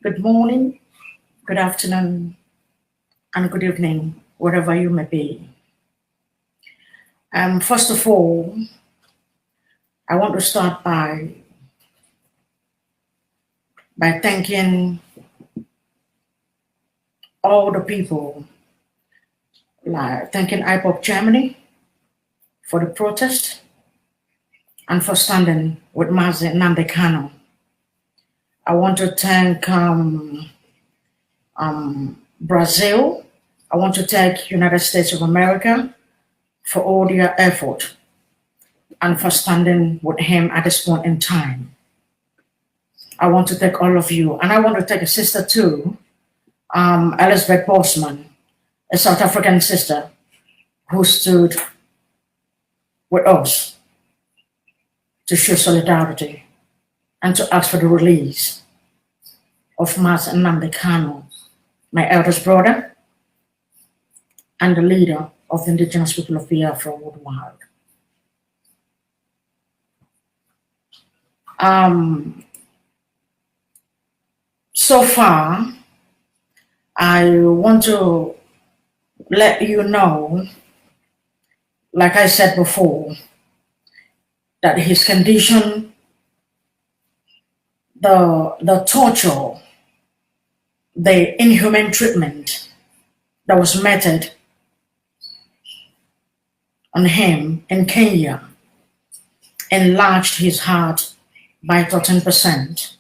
Good morning, good afternoon, and good evening, wherever you may be. First of all, I want to start by thanking all the people, like thanking IPOP Germany for the protest and for standing with Nnamdi Kanu. I want to thank Brazil. I want to thank United States of America for all their effort and for standing with him at this point in time. I want to thank all of you, and I want to thank a sister too, Elizabeth Bosman, a South African sister who stood with us to show solidarity and to ask for the release of Nnamdi Kanu, my eldest brother, and the leader of the indigenous people of Biafra worldwide. So far, I want to let you know, like I said before, that his condition, the torture, the inhuman treatment that was meted on him in Kenya enlarged his heart by 13%.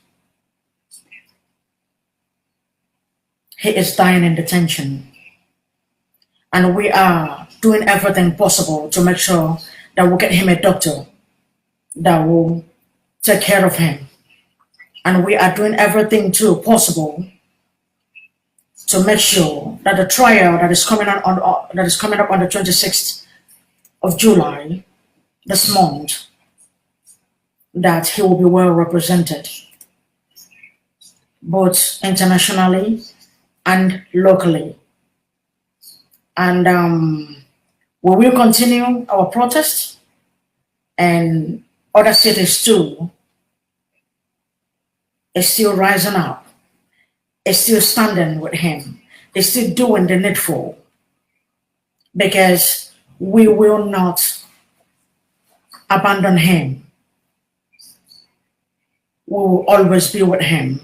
He is dying in detention, and we are doing everything possible to make sure that we'll get him a doctor that will take care of him. And we are doing everything too possible to make sure that the trial that is coming up on the 26th of July this month, that he will be well represented, both internationally and locally. And we will continue our protest, and other cities too is still rising up, is still standing with him, is still doing the needful, because we will not abandon him. We will always be with him.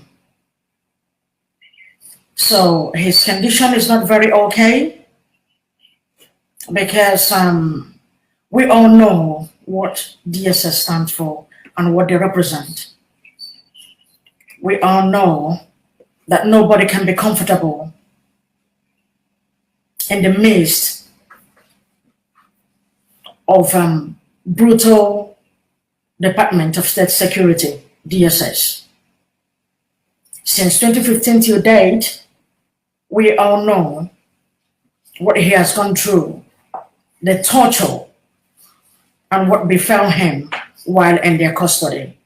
So his condition is not very okay, because we all know what DSS stands for and what they represent. We all know that nobody can be comfortable in the midst of brutal Department of State Security, DSS. Since 2015 till date, we all know what he has gone through, the torture, and what befell him while in their custody.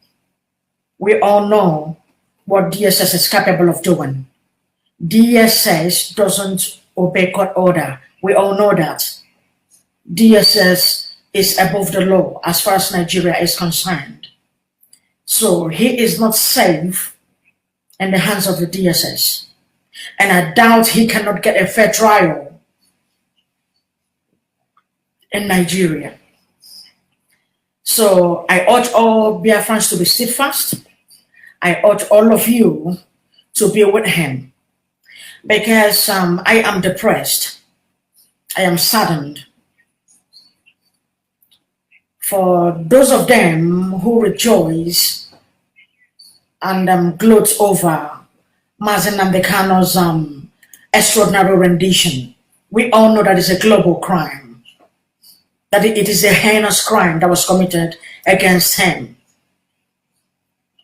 We all know what DSS is capable of doing. DSS doesn't obey court order. We all know that. DSS is above the law as far as Nigeria is concerned. So he is not safe in the hands of the DSS. And I doubt he cannot get a fair trial in Nigeria. So I urge all Biafrans to be steadfast. I urge all of you to be with him, because I am depressed. I am saddened for those of them who rejoice and gloat over Nnamdi Kanu's extraordinary rendition. We all know that it's a global crime, that it is a heinous crime that was committed against him,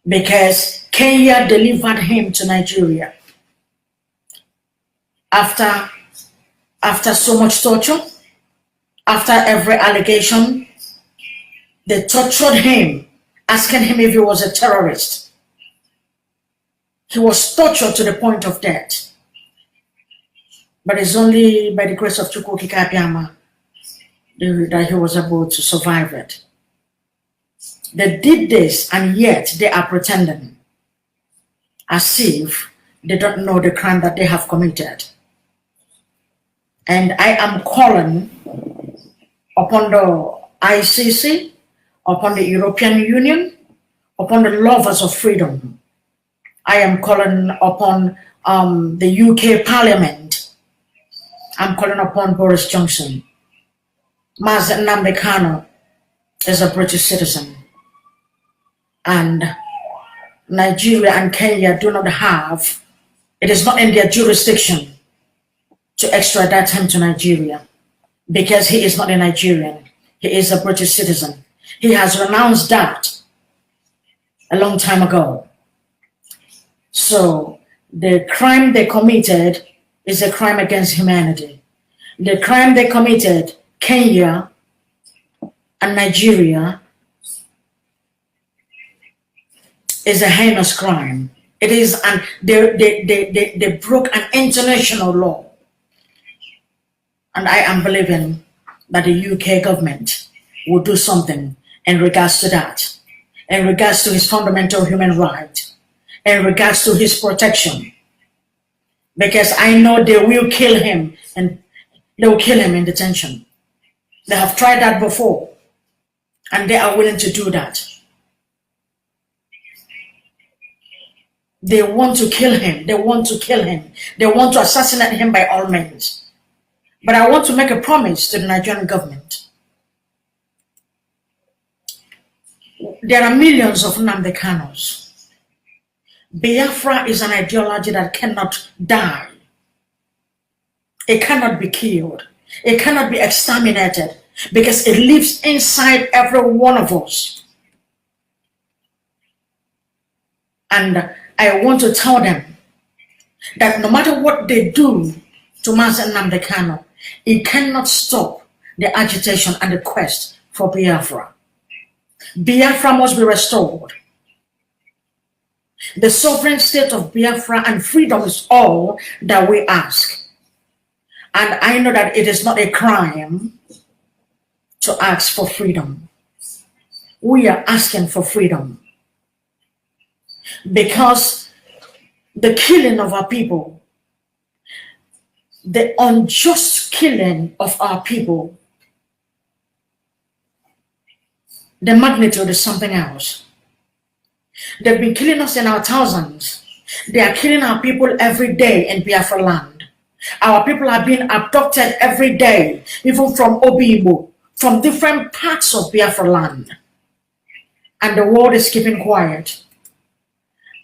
because Kenya delivered him to Nigeria after so much torture, after every allegation. They tortured him, asking him if he was a terrorist. He was tortured to the point of death. But it's only by the grace of Chukwu Kikabiyama that he was able to survive it. They did this, and yet they are pretending as if they don't know the crime that they have committed. And I am calling upon the ICC, upon the European Union, upon the lovers of freedom. I am calling upon the UK Parliament. I'm calling upon Boris Johnson. Nnamdi Kanu is a British citizen. And Nigeria and Kenya do not have, it is not in their jurisdiction to extradite him to Nigeria because he is not a Nigerian. He is a British citizen. He has renounced that a long time ago. So the crime they committed is a crime against humanity. The crime they committed, Kenya and Nigeria, is a heinous crime. It is, and they broke an international law. And I am believing that the UK government will do something in regards to that, in regards to his fundamental human right, in regards to his protection. Because I know they will kill him, and they will kill him in detention. They have tried that before, and they are willing to do that. They want to kill him. They want to kill him. They want to assassinate him by all means. But I want to make a promise to the Nigerian government. There are millions of Nnamdi Kanu's. Biafra is an ideology that cannot die. It cannot be killed. It cannot be exterminated because it lives inside every one of us. And I want to tell them that no matter what they do to Master Nnamdi Kanu, it cannot stop the agitation and the quest for Biafra. Biafra must be restored. The sovereign state of Biafra and freedom is all that we ask. And I know that it is not a crime to ask for freedom. We are asking for freedom. Because the killing of our people, the unjust killing of our people, the magnitude is something else. They've been killing us in our thousands. They are killing our people every day in Biafra land. Our people are being abducted every day, even from Obibo, from different parts of Biafra land. And the world is keeping quiet.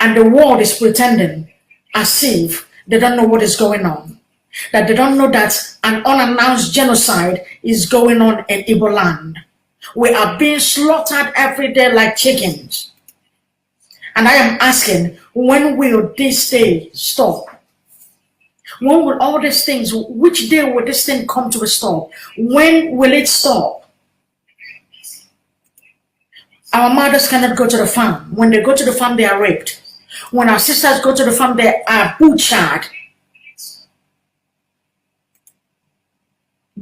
And the world is pretending as if they don't know what is going on. That they don't know that an unannounced genocide is going on in Igbo land. We are being slaughtered every day like chickens. And I am asking, when will this day stop? When will all these things, which day will this thing come to a stop? When will it stop? Our mothers cannot go to the farm. When they go to the farm, they are raped. When our sisters go to the farm, they are butchered.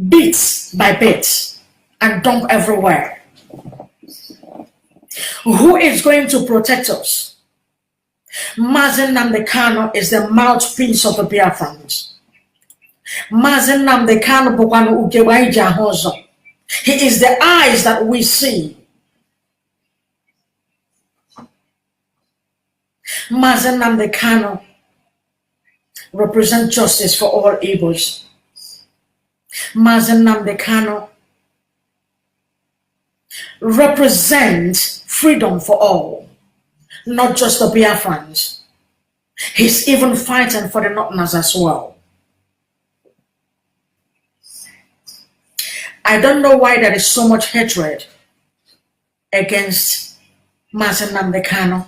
Bits by bits and dumped everywhere. Who is going to protect us? Mazen Nnamdi Kanu is the mouthpiece of the Biafrans. Mazen Nnamdi Kanu Bogwanu Ugewaija Hozo. He is the eyes that we see. Mazen Nnamdi Kanu represents justice for all Igbos. Mazen Nnamdi Kanu represents freedom for all, not just the Biafrans. He's even fighting for the Northerners as well. I don't know why there is so much hatred against Mazen Nnamdi Kanu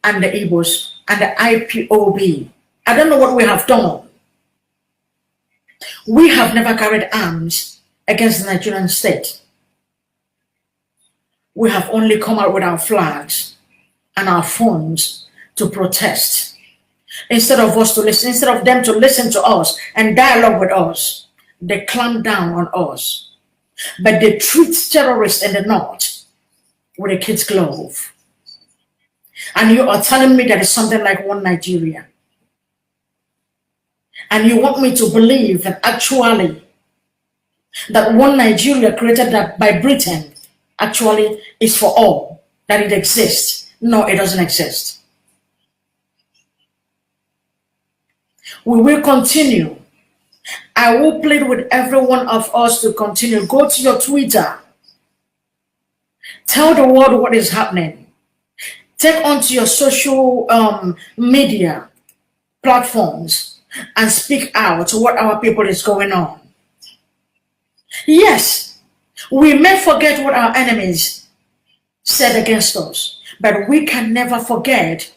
and the Igbos and the IPOB. I don't know what we have done. We have never carried arms against the Nigerian state. We have only come out with our flags and our phones to protest. Instead of them to listen to us and dialogue with us, they clamp down on us. But they treat terrorists in the north with a kid's glove. And you are telling me that it's something like one Nigeria. And you want me to believe that actually that one Nigeria created that by Britain actually is for all, that it exists. No, it doesn't exist. We will continue. I will plead with every one of us to continue. Go to your Twitter. Tell the world what is happening. Take onto your social media platforms and speak out what our people is going on. Yes, we may forget what our enemies said against us, but we can never forget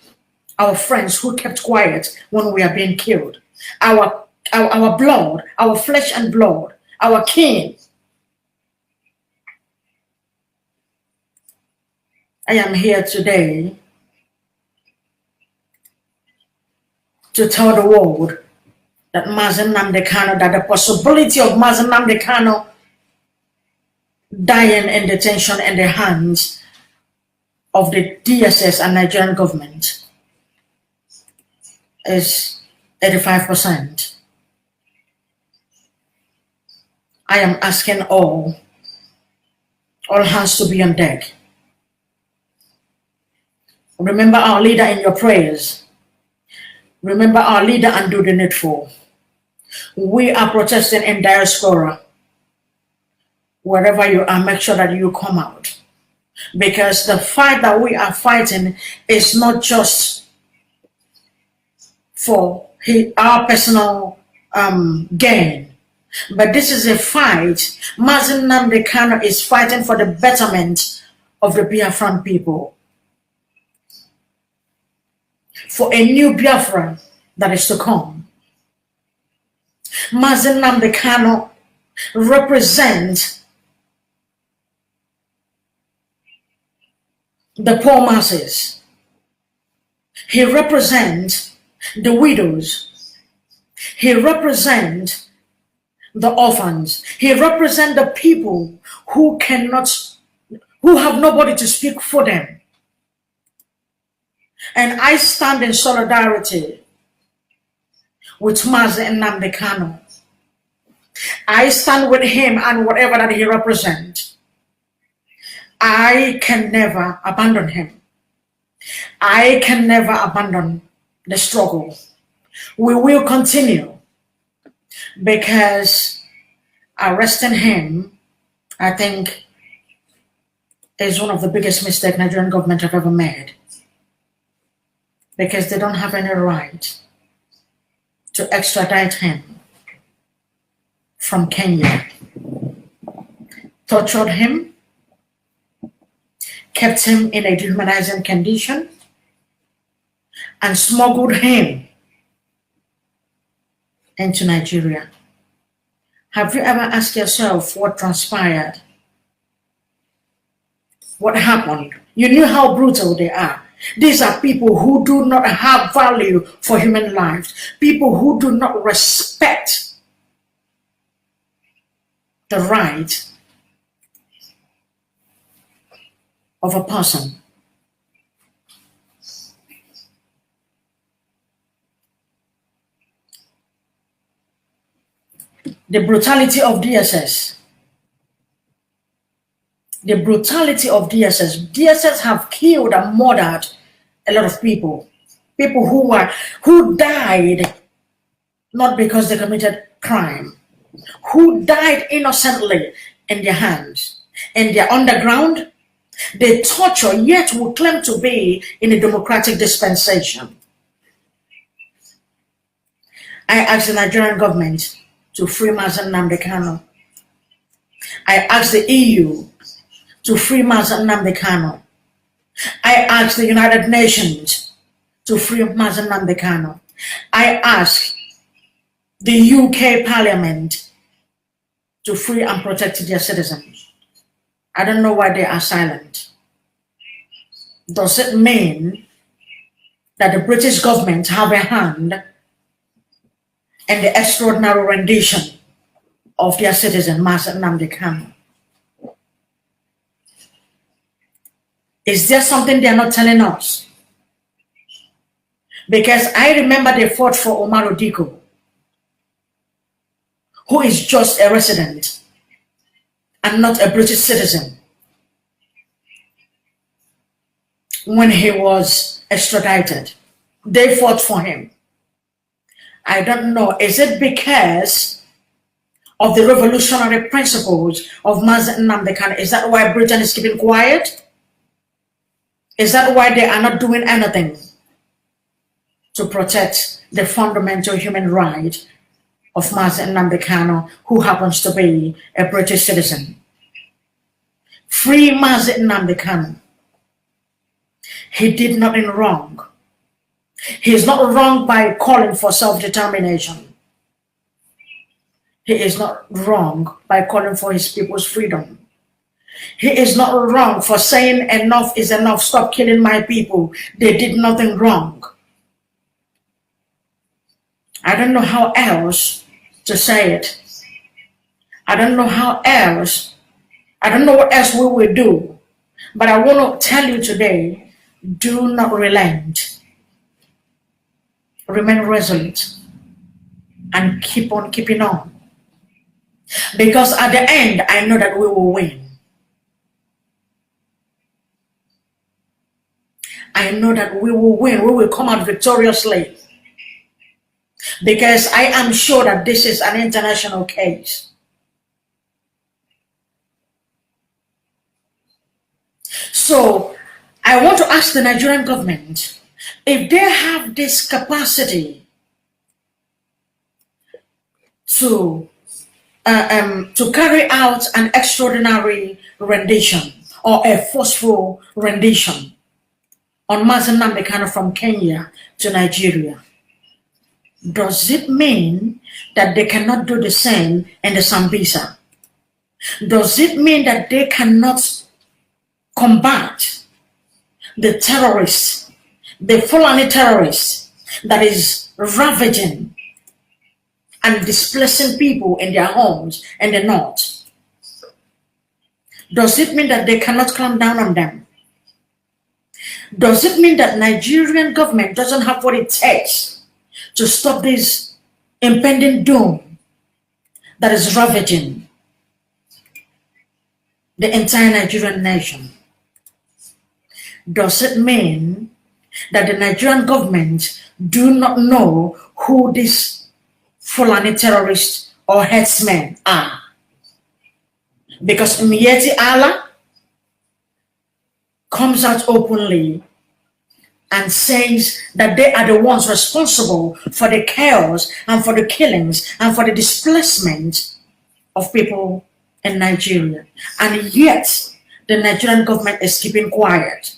our friends who kept quiet when we are being killed. Our blood, our flesh and blood, our kin. I am here today to tell the world that Nnamdi Kanu, that the possibility of Nnamdi Kanu dying in detention in the hands of the DSS and Nigerian government is 85%. I am asking all hands to be on deck. Remember our leader in your prayers. Remember our leader and do the needful. We are protesting in diaspora. Wherever you are, make sure that you come out. Because the fight that we are fighting is not just for our personal gain, but this is a fight. Nnamdi Kanu is fighting for the betterment of the Biafran people. For a new Biafran that is to come. Nnamdi Kanu represents the poor masses. He represents the widows. He represents the orphans. He represents the people who have nobody to speak for them. And I stand in solidarity with Nnamdi Kanu. I stand with him and whatever that he represents. I can never abandon him. I can never abandon the struggle. We will continue because arresting him, I think, is one of the biggest mistakes Nigerian government have ever made. Because they don't have any right to extradite him from Kenya. Tortured him, kept him in a dehumanizing condition, and smuggled him into Nigeria. Have you ever asked yourself what transpired? What happened? You knew how brutal they are. These are people who do not have value for human lives. People who do not respect the right of a person. The brutality of DSS. The brutality of DSS. DSS have killed and murdered a lot of people. People who died not because they committed crime. Who died innocently in their hands. And they're underground. They torture, yet will claim to be in a democratic dispensation. I ask the Nigerian government to free Nnamdi Kanu. I ask the EU to free Nnamdi Kanu. I ask the United Nations to free Nnamdi Kanu. I ask the UK Parliament to free and protect their citizens. I don't know why they are silent. Does it mean that the British government have a hand in the extraordinary rendition of their citizen, Nnamdi Kanu? Is there something they are not telling us? Because I remember they fought for Omar Diko, who is just a resident and not a British citizen, when he was extradited. They fought for him. I don't know, is it because of the revolutionary principles of Nnamdi Kanu? Is that why Britain is keeping quiet? Is that why they are not doing anything to protect the fundamental human right of Nnamdi Kanu, who happens to be a British citizen? Free Nnamdi Kanu. He did nothing wrong. He is not wrong by calling for self-determination. He is not wrong by calling for his people's freedom. He is not wrong for saying enough is enough, stop killing my people. They did nothing wrong. I don't know how else to say it. I don't know how else. I don't know what else we will do. But I want to tell you today, do not relent. Remain resolute and keep on keeping on. Because at the end, I know that we will win. I know that we will win. We will come out victoriously. Because I am sure that this is an international case. So, I want to ask the Nigerian government if they have this capacity to carry out an extraordinary rendition or a forceful rendition on Nnamdi Kanu from Kenya to Nigeria. Does it mean that they cannot do the same in the Sambisa? Does it mean that they cannot combat the terrorists, the Fulani terrorists that is ravaging and displacing people in their homes in the north? Does it mean that they cannot clamp down on them? Does it mean that Nigerian government doesn't have what it takes to stop this impending doom that is ravaging the entire Nigerian nation? Does it mean that the Nigerian government do not know who these Fulani terrorists or headsmen are? Because Mieti Allah comes out openly and says that they are the ones responsible for the chaos and for the killings and for the displacement of people in Nigeria. And yet, the Nigerian government is keeping quiet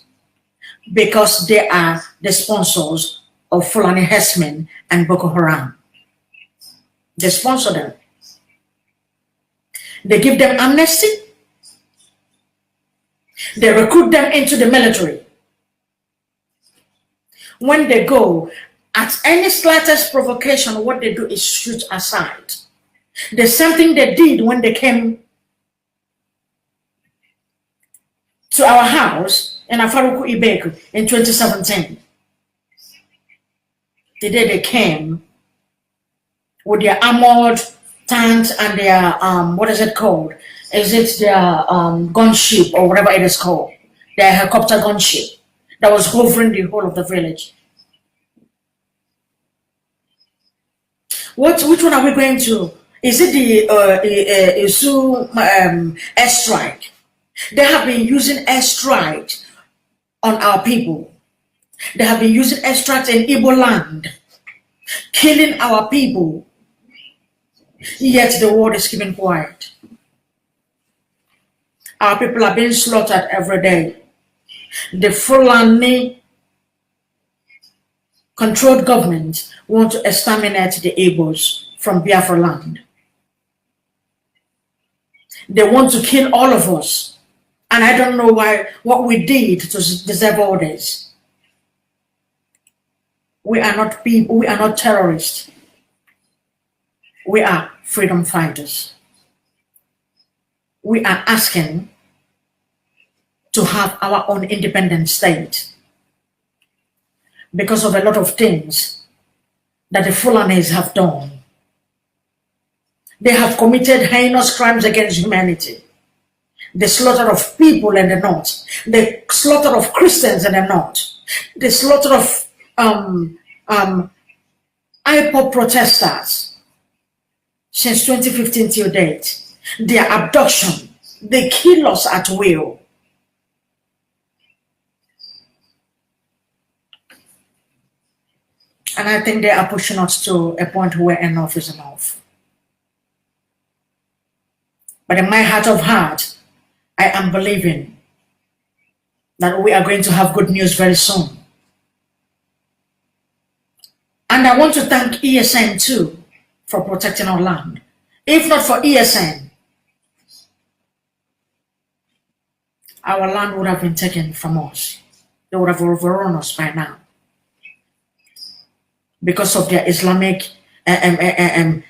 because they are the sponsors of Fulani herdsmen and Boko Haram. They sponsor them. They give them amnesty. They recruit them into the military. When they go, at any slightest provocation, what they do is shoot aside. The same thing they did when they came to our house in Afaruku Ibeku in 2017. The day they came with their armored tanks and their, what is it called? Is it their gunship or whatever it is called? Their helicopter gunship that was hovering the whole of the village. Which one are we going to? Is it the Isu airstrike? They have been using airstrike on our people. They have been using airstrikes in Igbo land, killing our people. Yet the world is keeping quiet. Our people are being slaughtered every day. The Fulani controlled government want to exterminate the Igbos from Biafran land. They want to kill all of us. And I don't know what we did to deserve all this. We are not people, we are not terrorists. We are freedom fighters. We are asking to have our own independent state. because of a lot of things that the Fulanis have done. They have committed heinous crimes against humanity. The slaughter of people in the north, the slaughter of Christians in the north, the slaughter of IPOP protesters since 2015 till date, their abduction, they kill us at will. And I think they are pushing us to a point where enough is enough. But in my heart of heart, I am believing that we are going to have good news very soon. And I want to thank ESN too for protecting our land. If not for ESN, our land would have been taken from us. They would have overrun us by now. Because of their Islamic agenda.